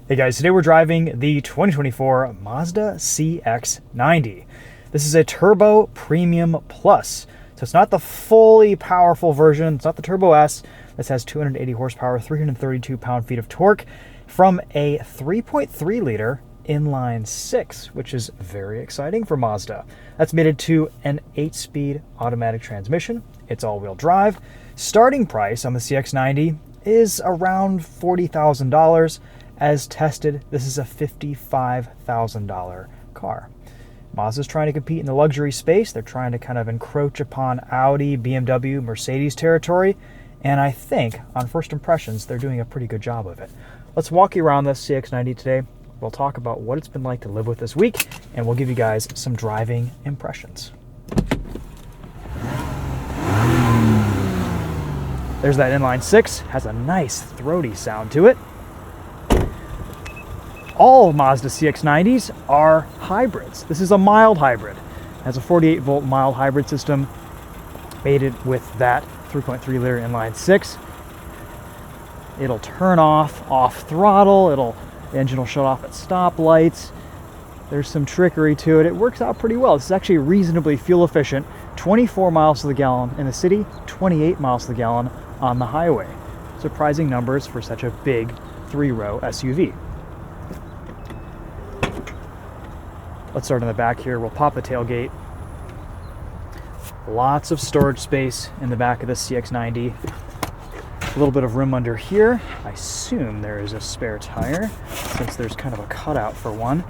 Hey guys, today we're driving the 2024 Mazda CX-90. This is a Turbo Premium Plus. So it's not the fully powerful version, it's not the Turbo S. This has 280 horsepower, 332 pound-feet of torque from a 3.3 liter inline-six, which is very exciting for Mazda. That's mated to an 8-speed automatic transmission. It's all-wheel drive. Starting price on the CX-90 is around $40,000. As tested, this is a $55,000 car. Mazda's trying to compete in the luxury space. They're trying to kind of encroach upon Audi, BMW, Mercedes territory, and I think, on first impressions, they're doing a pretty good job of it. Let's walk you around this CX-90 today. We'll talk about what it's been like to live with this week, and we'll give you guys some driving impressions. There's that inline-six, has a nice throaty sound to it. All Mazda CX-90s are hybrids. This is a mild hybrid. It has a 48-volt mild hybrid system mated with that 3.3 liter inline-six. It'll turn off throttle. The engine will shut off at stoplights. There's some trickery to it. It works out pretty well. This is actually reasonably fuel efficient. 24 miles to the gallon in the city, 28 miles to the gallon on the highway. Surprising numbers for such a big 3-row SUV. Let's start in the back here. We'll pop the tailgate. Lots of storage space in the back of this CX-90. A little bit of room under here. I assume there is a spare tire, since there's kind of a cutout for one.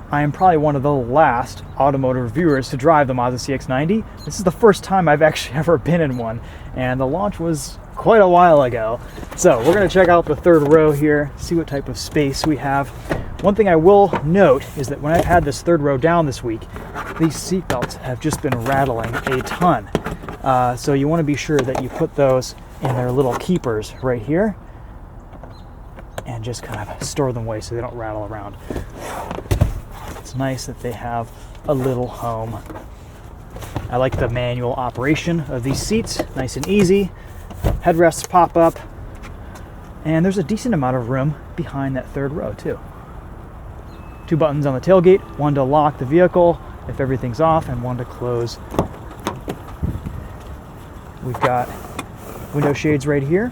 I am probably one of the last automotive reviewers to drive the Mazda CX-90. This is the first time I've actually ever been in one, and the launch was quite a while ago. So we're going to check out the third row here, see what type of space we have. One thing I will note is that when I've had this third row down this week, these seatbelts have just been rattling a ton. So you want to be sure that you put those in their little keepers right here and just kind of store them away so they don't rattle around. It's nice that they have a little home. I like the manual operation of these seats, nice and easy. Headrests pop up, and there's a decent amount of room behind that third row too. 2 buttons on the tailgate, one to lock the vehicle if everything's off, and one to close. We've got window shades right here.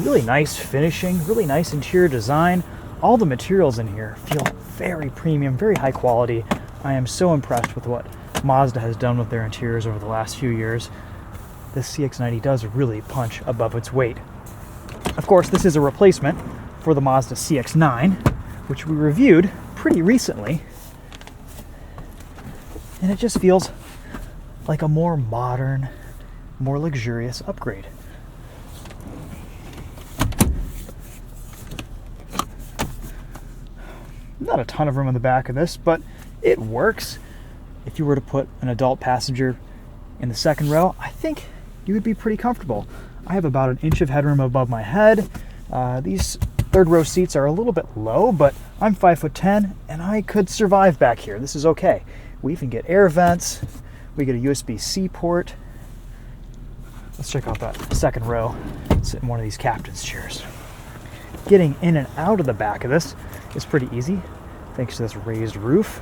Really nice finishing, really nice interior design. All the materials in here feel very premium, very high quality. I am so impressed with what Mazda has done with their interiors over the last few years. This CX-90 does really punch above its weight. Of course, this is a replacement for the Mazda CX-9, which we reviewed pretty recently, and it just feels like a more modern, more luxurious upgrade. Not a ton of room in the back of this, but it works. If you were to put an adult passenger in the second row, I think you would be pretty comfortable. I have about an inch of headroom above my head. These third row seats are a little bit low, but I'm 5'10", and I could survive back here. This is okay. We even get air vents. We get a USB-C port. Let's check out that second row. Sit in one of these captain's chairs. Getting in and out of the back of this is pretty easy, thanks to this raised roof.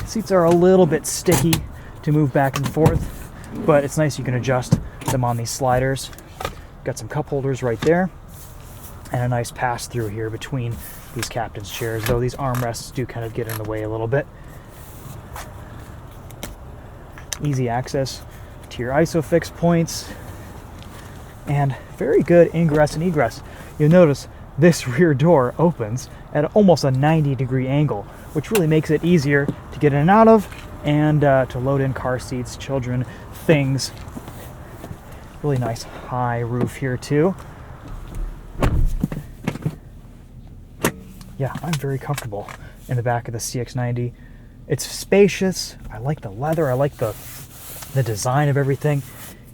Seats are a little bit sticky to move back and forth, but it's nice you can adjust them on these sliders. Got some cup holders right there, and a nice pass through here between these captain's chairs, though these armrests do kind of get in the way a little bit. Easy access to your ISOFIX points, and very good ingress and egress. You'll notice this rear door opens at almost a 90-degree angle, which really makes it easier to get in and out of, and to load in car seats, children, things. Really nice high roof here too. Yeah, I'm very comfortable in the back of the CX-90. It's spacious. I like the leather. I like the design of everything.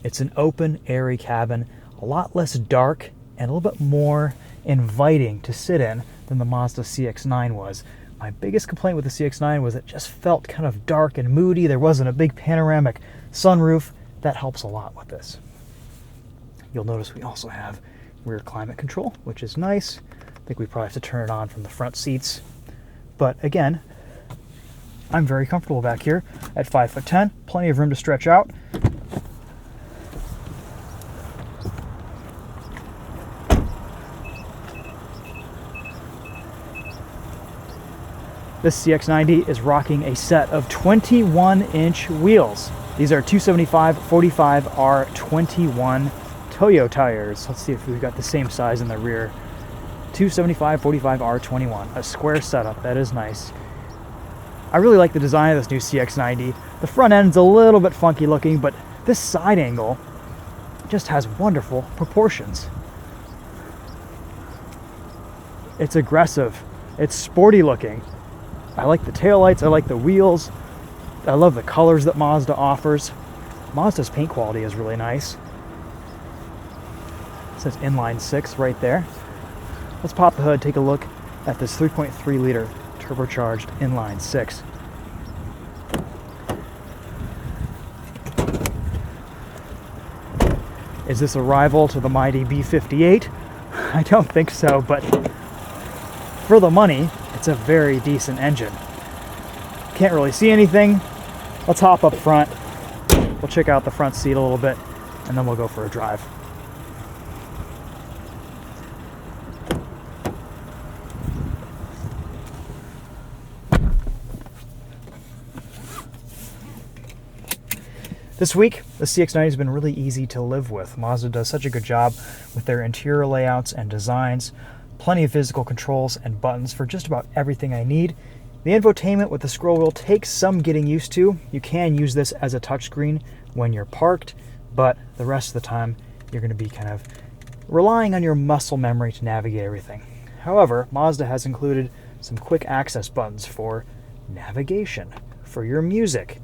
It's an open, airy cabin, a lot less dark and a little bit more inviting to sit in than the Mazda CX-9 was. My biggest complaint with the CX-9 was it just felt kind of dark and moody. There wasn't a big panoramic sunroof. That helps a lot with this. You'll notice we also have rear climate control, which is nice. I think we probably have to turn it on from the front seats. But again, I'm very comfortable back here at 5'10", plenty of room to stretch out. This CX-90 is rocking a set of 21-inch wheels. These are 275 45 R21 Toyo tires. Let's see if we've got the same size in the rear. 275 45 R21, a square setup. That is nice. I really like the design of this new CX-90. The front end's a little bit funky looking, but this side angle just has wonderful proportions. It's aggressive. It's sporty looking. I like the taillights, I like the wheels. I love the colors that Mazda offers. Mazda's paint quality is really nice. It says inline-six right there. Let's pop the hood, take a look at this 3.3 liter turbocharged inline-six. Is this a rival to the mighty B58? I don't think so, but for the money, it's a very decent engine. Can't really see anything. Let's hop up front. We'll check out the front seat a little bit, and then we'll go for a drive. This week, the CX-90 has been really easy to live with. Mazda does such a good job with their interior layouts and designs. Plenty of physical controls and buttons for just about everything I need. The infotainment with the scroll wheel takes some getting used to. You can use this as a touchscreen when you're parked, but the rest of the time you're going to be kind of relying on your muscle memory to navigate everything. However, Mazda has included some quick access buttons for navigation, for your music.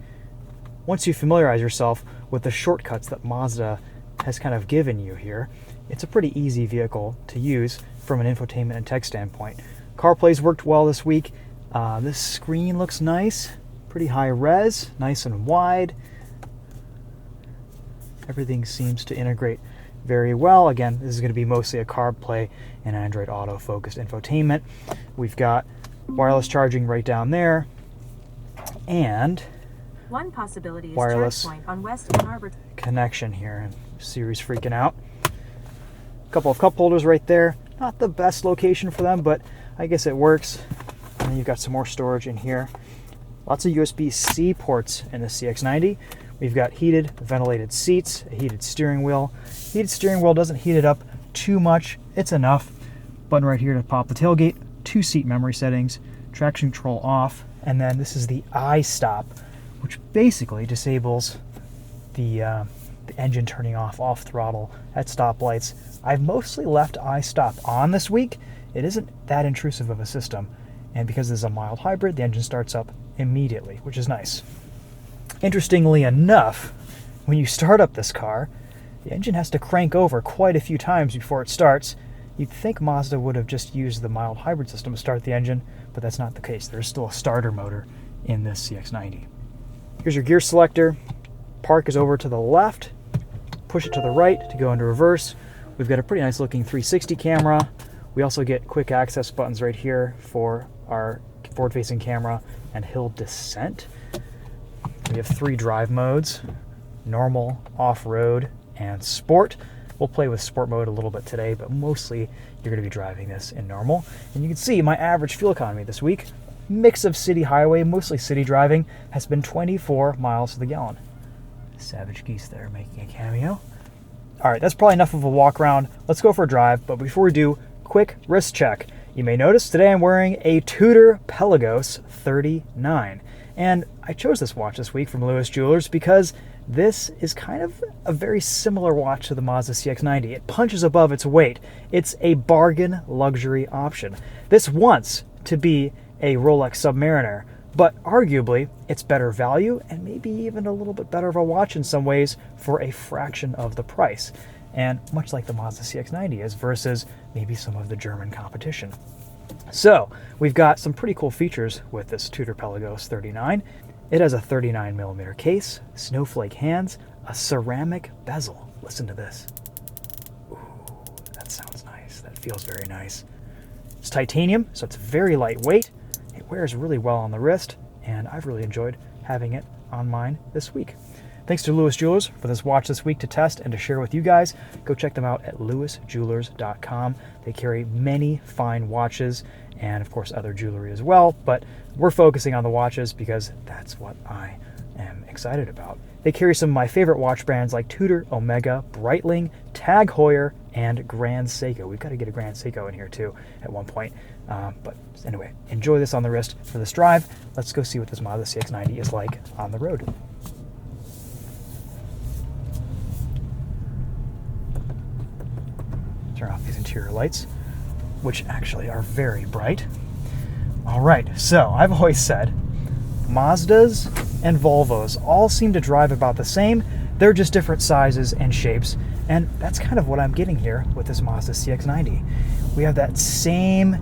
Once you familiarize yourself with the shortcuts that Mazda has kind of given you here, it's a pretty easy vehicle to use from an infotainment and tech standpoint. CarPlay's worked well this week. This screen looks nice, pretty high res, nice and wide. Everything seems to integrate very well. Again, this is going to be mostly a CarPlay and Android Auto focused infotainment. We've got wireless charging right down there, and one possibility is wireless charge point on West Ann Arbor connection here. And Siri's freaking out. A couple of cup holders right there. Not the best location for them, but I guess it works. And then you've got some more storage in here. Lots of USB-C ports in the CX-90. We've got heated, ventilated seats, a heated steering wheel. Heated steering wheel doesn't heat it up too much. It's enough. Button right here to pop the tailgate. 2 seat memory settings. Traction control off. And then this is the iStop, which basically disables the engine turning off throttle at stoplights. I've mostly left iStop on this week. It isn't that intrusive of a system, and because this is a mild hybrid, the engine starts up immediately, which is nice. Interestingly enough, when you start up this car, the engine has to crank over quite a few times before it starts. You'd think Mazda would have just used the mild hybrid system to start the engine, but that's not the case. There's still a starter motor in this CX-90. Here's your gear selector. Park is over to the left. Push it to the right to go into reverse. We've got a pretty nice looking 360 camera. We also get quick access buttons right here for our forward facing camera and hill descent. We have 3 drive modes: normal, off-road, and sport. We'll play with sport mode a little bit today, but mostly you're going to be driving this in normal. And you can see my average fuel economy this week, mix of city highway, mostly city driving, has been 24 miles to the gallon. Savage Geese there making a cameo. All right, that's probably enough of a walk around. Let's go for a drive, but before we do, quick wrist check. You may notice today I'm wearing a Tudor Pelagos 39. And I chose this watch this week from Lewis Jewelers because this is kind of a very similar watch to the Mazda CX-90. It punches above its weight. It's a bargain luxury option. This wants to be a Rolex Submariner, but arguably it's better value and maybe even a little bit better of a watch in some ways for a fraction of the price. And much like the Mazda CX-90 is versus maybe some of the German competition. So we've got some pretty cool features with this Tudor Pelagos 39. It has a 39mm case, snowflake hands, a ceramic bezel. Listen to this. Ooh, that sounds feels very nice. It's titanium, so it's very lightweight. It wears really well on the wrist, and I've really enjoyed having it on mine this week. Thanks to Lewis Jewelers for this watch this week to test and to share with you guys. Go check them out at lewisjewelers.com. They carry many fine watches and, of course, other jewelry as well, but we're focusing on the watches because that's what I am excited about. They carry some of my favorite watch brands like Tudor, Omega, Breitling, Tag Heuer, and Grand Seiko. We've got to get a Grand Seiko in here too at one point. But anyway, enjoy this on the wrist for this drive. Let's go see what this Mazda CX-90 is like on the road. Turn off these interior lights, which actually are very bright. All right, so I've always said Mazdas and Volvos all seem to drive about the same. They're just different sizes and shapes, and that's kind of what I'm getting here with this Mazda CX-90. We have that same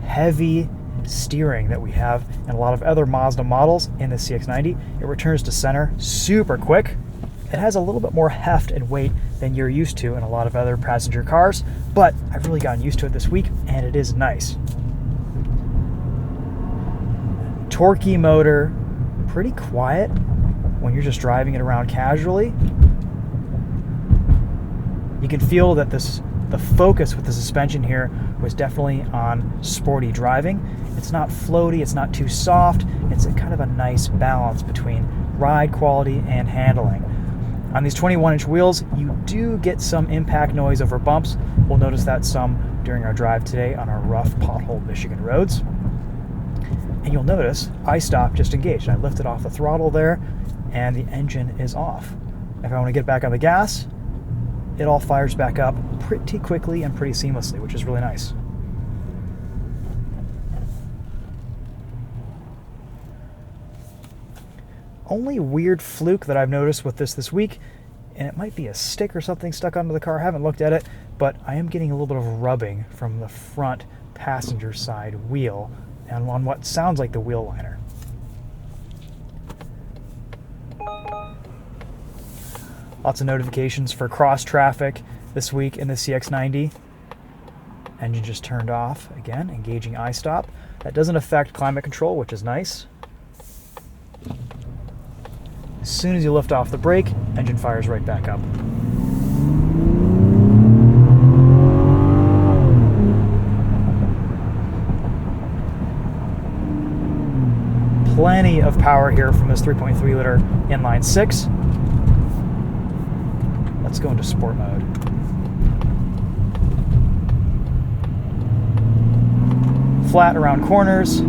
heavy steering that we have in a lot of other Mazda models in the CX-90. It returns to center super quick. It has a little bit more heft and weight than you're used to in a lot of other passenger cars, but I've really gotten used to it this week, and it is nice. Torquey motor, pretty quiet when you're just driving it around casually. You can feel that the focus with the suspension here was definitely on sporty driving. It's not floaty, it's not too soft, it's a kind of a nice balance between ride quality and handling. On these 21-inch wheels, you do get some impact noise over bumps. We'll notice that some during our drive today on our rough potholed Michigan roads. And you'll notice I-stop just engaged. I lifted off the throttle there, and the engine is off. If I want to get back on the gas, it all fires back up pretty quickly and pretty seamlessly, which is really nice. Only weird fluke that I've noticed with this week, and it might be a stick or something stuck onto the car. I haven't looked at it, but I am getting a little bit of rubbing from the front passenger side wheel and on what sounds like the wheel liner. Lots of notifications for cross traffic this week in the CX-90. Engine just turned off again, engaging I-stop. That doesn't affect climate control, which is nice. As soon as you lift off the brake, engine fires right back up. Plenty of power here from this 3.3-liter inline-six. Let's go into sport mode. Flat around corners.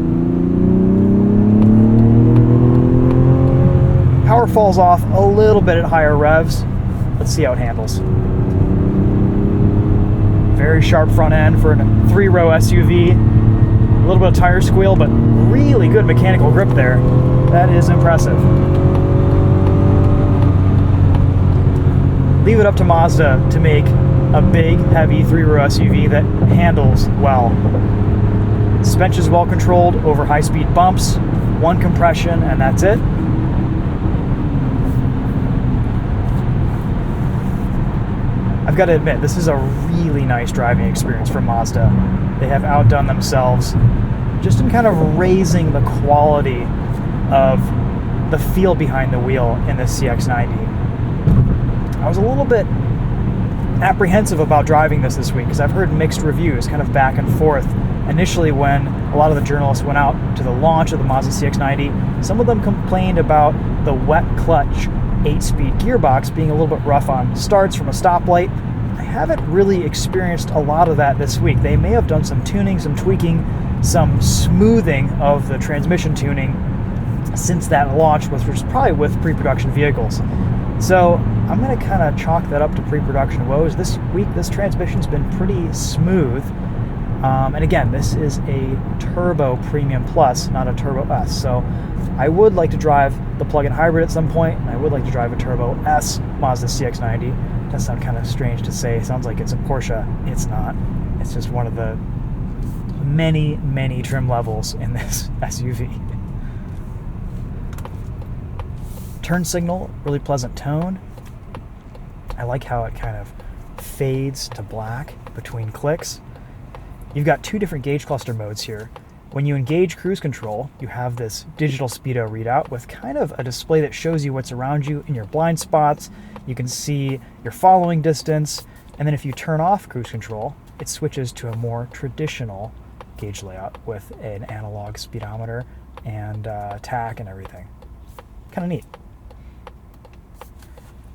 Power falls off a little bit at higher revs. Let's see how it handles. Very sharp front end for a 3-row SUV. A little bit of tire squeal, but really good mechanical grip there. That is impressive. Leave it up to Mazda to make a big, heavy 3-row SUV that handles well. Suspension is well controlled over high-speed bumps, 1 compression, and that's it. I've got to admit, this is a really nice driving experience for Mazda. They have outdone themselves just in kind of raising the quality of the feel behind the wheel in this CX-90. I was a little bit apprehensive about driving this week because I've heard mixed reviews, kind of back and forth. Initially, when a lot of the journalists went out to the launch of the Mazda CX-90, some of them complained about the wet clutch 8-speed gearbox being a little bit rough on starts from a stoplight. I haven't really experienced a lot of that this week. They may have done some tuning, some tweaking, some smoothing of the transmission tuning since that launch, which was probably with pre-production vehicles. So I'm going to kind of chalk that up to pre-production woes. This week, this transmission's been pretty smooth. And again, this is a Turbo Premium Plus, not a Turbo S. So I would like to drive the plug-in hybrid at some point, and I would like to drive a Turbo S Mazda CX-90. That sounds kind of strange to say. It sounds like it's a Porsche. It's not. It's just one of the many, many trim levels in this SUV. Turn signal, really pleasant tone. I like how it kind of fades to black between clicks. You've got two different gauge cluster modes here. When you engage cruise control, you have this digital speedo readout with kind of a display that shows you what's around you in your blind spots. You can see your following distance, and then if you turn off cruise control, it switches to a more traditional gauge layout with an analog speedometer and tach and everything. Kind of neat.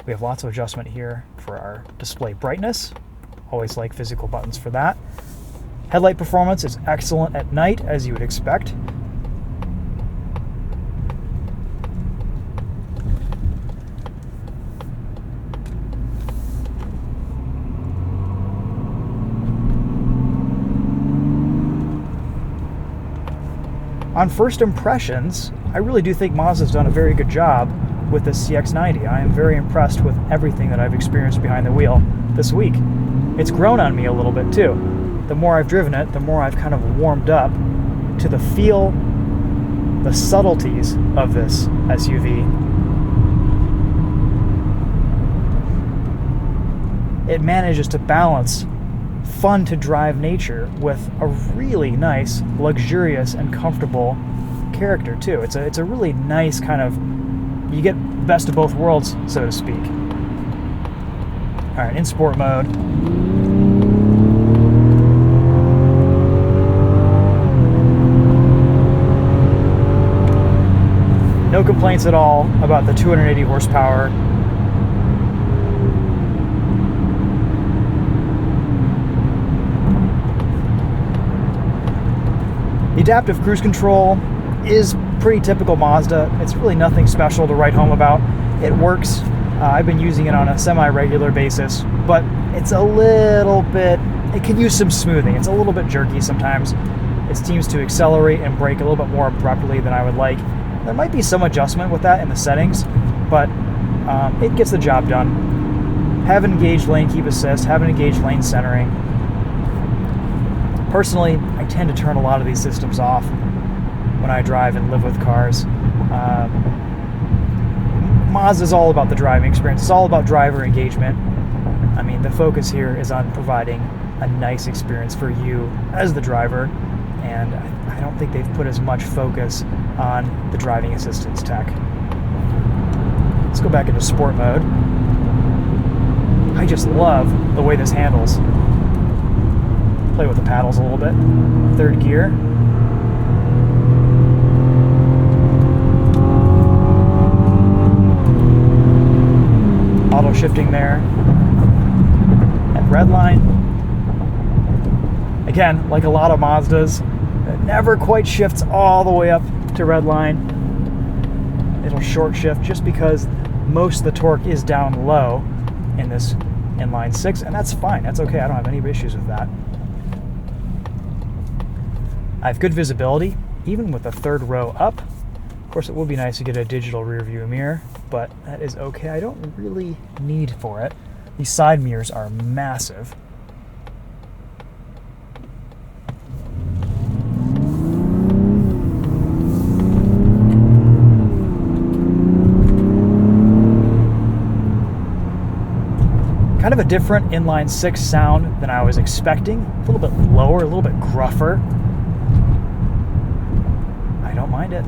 We have lots of adjustment here for our display brightness. Always like physical buttons for that. Headlight performance is excellent at night, as you would expect. On first impressions, I really do think Mazda's done a very good job with the CX-90. I am very impressed with everything that I've experienced behind the wheel this week. It's grown on me a little bit too. The more I've driven it, the more I've kind of warmed up to the feel, the subtleties of this SUV. It manages to balance fun to drive nature with a really nice, luxurious, and comfortable character too. It's a really nice kind of, you get best of both worlds, so to speak. All right, in sport mode. No complaints at all about the 280 horsepower. The adaptive cruise control is pretty typical Mazda. It's really nothing special to write home about. It works. I've been using it on a semi-regular basis, but it's a little bit, it can use some smoothing. It's a little bit jerky sometimes. It seems to accelerate and brake a little bit more abruptly than I would like. There might be some adjustment with that in the settings, but it gets the job done. Have an engaged lane keep assist, have an engaged lane centering. Personally, I tend to turn a lot of these systems off when I drive and live with cars. Mazda is all about the driving experience. It's all about driver engagement. I mean, the focus here is on providing a nice experience for you as the driver, and I don't think they've put as much focus on the driving assistance tech. Let's go back into sport mode. I just love the way this handles. Play with the paddles a little bit. Third gear. Auto shifting there. At red line. Again, like a lot of Mazdas, it never quite shifts all the way up to red line. It'll short shift just because most of the torque is down low in this inline-six, and that's fine. That's okay. I don't have any issues with that. I have good visibility, even with the third row up. Of course, it would be nice to get a digital rear view mirror, but that is okay. I don't really need for it. These side mirrors are massive. Kind of a different inline-six sound than I was expecting. A little bit lower, a little bit gruffer. I don't mind it.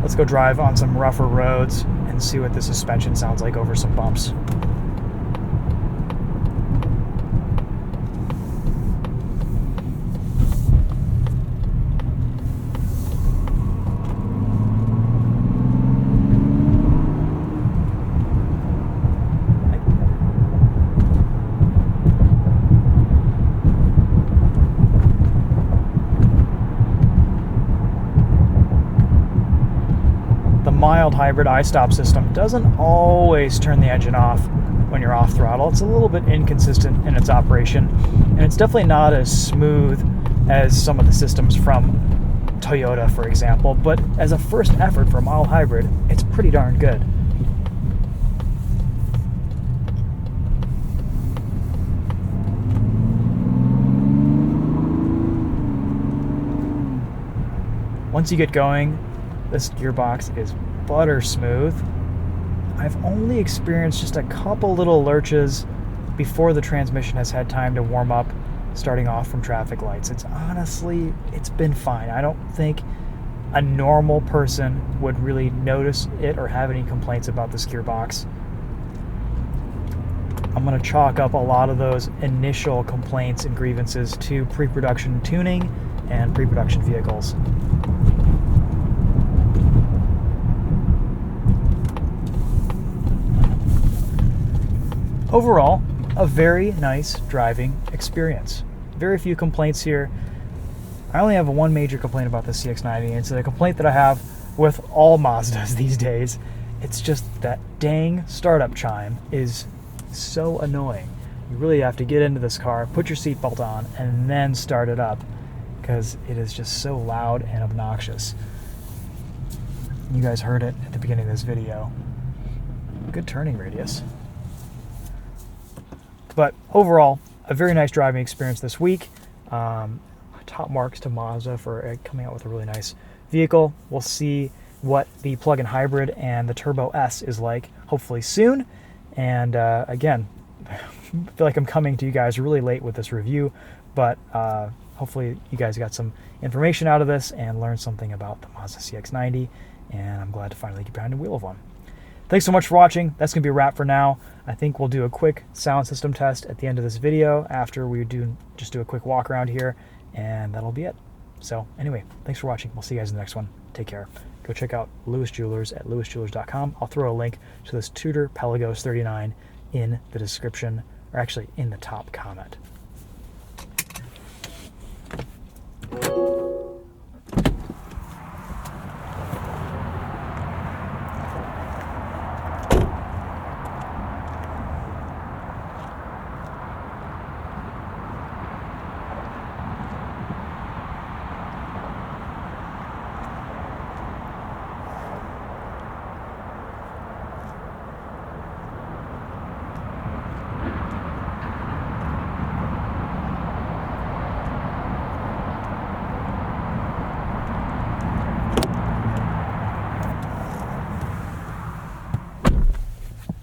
Let's go drive on some rougher roads and see what the suspension sounds like over some bumps. Mild hybrid I-stop system doesn't always turn the engine off when you're off throttle. It's a little bit inconsistent in its operation, and it's definitely not as smooth as some of the systems from Toyota, for example, but as a first effort for a mild hybrid, it's pretty darn good. Once you get going, this gearbox is butter smooth. I've only experienced just a couple little lurches before the transmission has had time to warm up, starting off from traffic lights. It's been fine. I don't think a normal person would really notice it or have any complaints about this gearbox. I'm going to chalk up a lot of those initial complaints and grievances to pre-production tuning and pre-production vehicles. Overall, a very nice driving experience. Very few complaints here. I only have one major complaint about the CX-90, and it's a complaint that I have with all Mazdas these days. It's just that dang startup chime is so annoying. You really have to get into this car, put your seatbelt on, and then start it up, because it is just so loud and obnoxious. You guys heard it at the beginning of this video. Good turning radius. But overall, a very nice driving experience this week. Top marks to Mazda for coming out with a really nice vehicle. We'll see what the plug-in hybrid and the Turbo S is like, hopefully soon. And again, I feel like I'm coming to you guys really late with this review, but hopefully you guys got some information out of this and learned something about the Mazda CX-90, and I'm glad to finally get behind the wheel of one. Thanks so much for watching. That's going to be a wrap for now. I think we'll do a quick sound system test at the end of this video after we just do a quick walk around here, and that'll be it. So anyway, thanks for watching. We'll see you guys in the next one. Take care. Go check out Lewis Jewelers at lewisjewelers.com. I'll throw a link to this Tudor Pelagos 39 in the description, or actually in the top comment.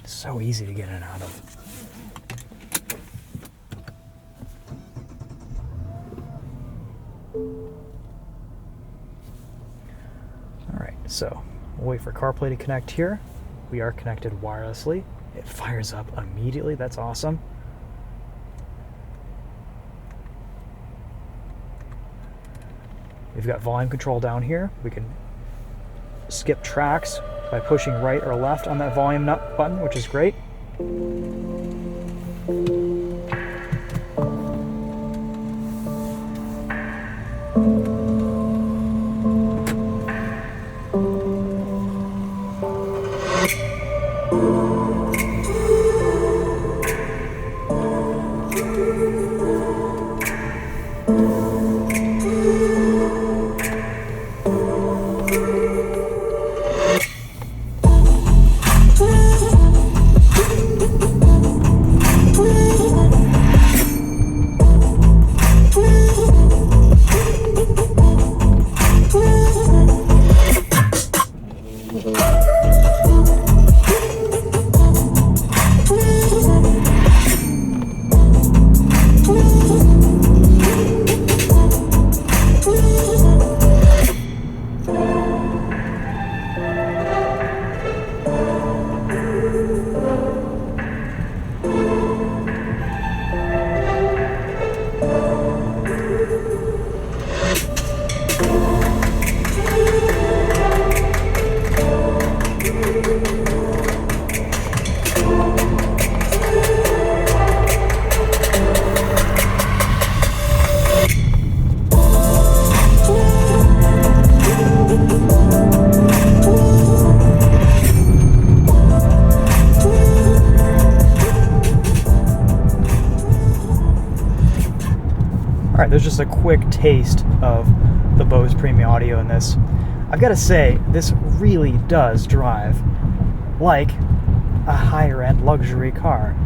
So easy to get in and out of. Alright, so we'll wait for CarPlay to connect here. We are connected wirelessly. It fires up immediately. That's awesome. We've got volume control down here. We can skip tracks by pushing right or left on that volume nut button, which is great. just a quick taste of the Bose premium audio in this. I've got to say, this really does drive like a higher-end luxury car.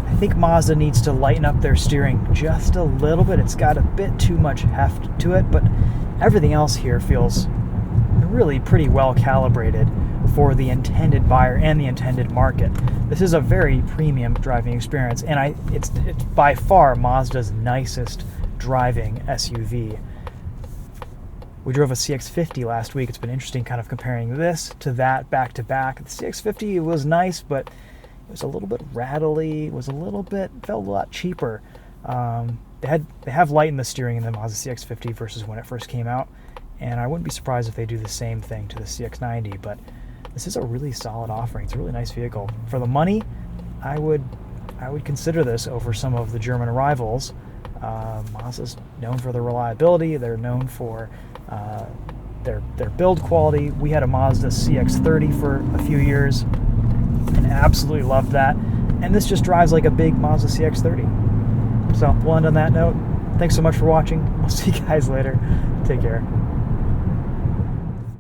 I think Mazda needs to lighten up their steering just a little bit. It's got a bit too much heft to it, but everything else here feels really pretty well calibrated for the intended buyer and the intended market. This is a very premium driving experience, and it's by far Mazda's nicest driving SUV. We drove a CX-50 last week. It's been interesting kind of comparing this to that back to back. The CX-50 was nice, but it was a little bit rattly, felt a lot cheaper. They have lightened the steering in the Mazda CX-50 versus when it first came out, and I wouldn't be surprised if they do the same thing to the CX-90, but this is a really solid offering. It's a really nice vehicle. For the money, I would consider this over some of the German rivals. Mazda's known for their reliability. They're known for their build quality. We had a Mazda CX-30 for a few years and absolutely loved that. And this just drives like a big Mazda CX-30. So we'll end on that note. Thanks so much for watching. I'll see you guys later. Take care.